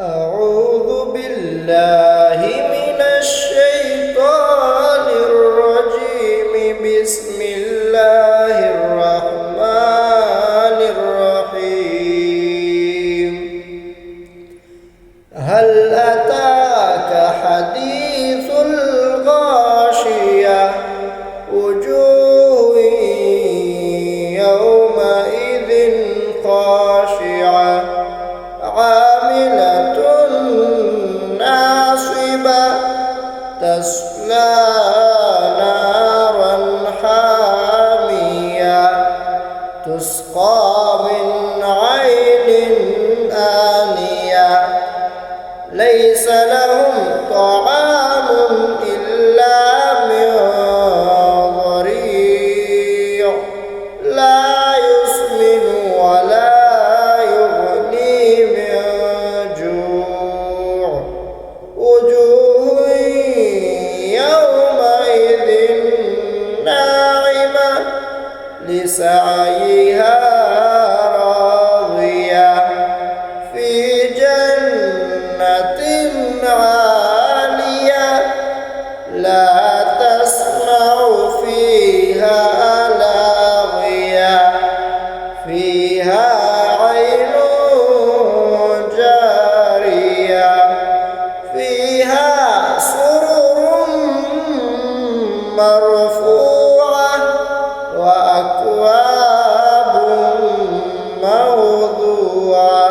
أعوذ بالله من الشيطان الرجيم. بسم الله الرحمن الرحيم. هل أتاك حديث الغاشية؟ وجوه يومئذ خاشعة عاملة ناصبة تصلى نارا حامية تسقى من عين آنية ليس لهم طعام إلا من ضريع لا يسمن ولا يغني من جوع. وجوه يومئذ ناعمة لسعيها راضية في جنة عالية لا تسمع فيها لاغية فيها عين جارية فيها سرر مرفوعة وأكواب موضوعة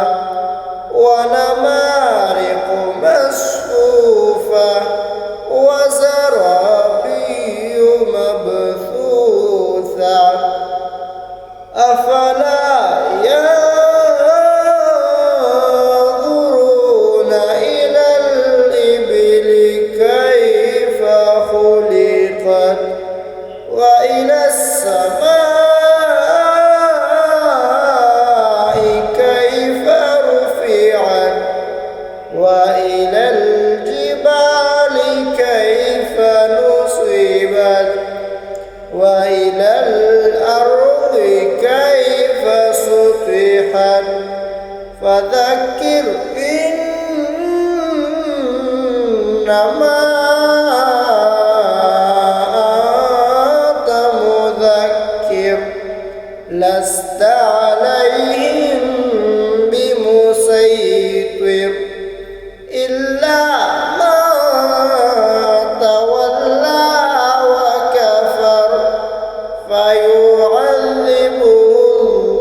ونمارق مصفوفة وزرابي مبثوثة أفلا ينظرون إلى الإبل كيف خلقت وإلى السماء كيف رفعت وإلى الجبال كيف نصبت وإلى الأرض كيف سطحت فذكر إنما أنت مذكر لست عليهم بمسيطر إلا من تولى وكفر فيعذبه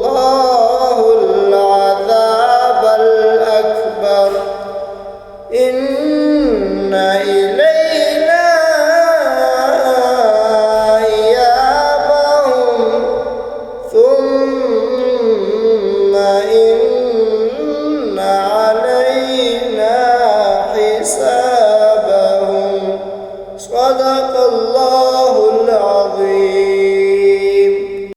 الله العذاب الأكبر. إن إلينا إيابهم ثم إن علينا حسابهم. صدق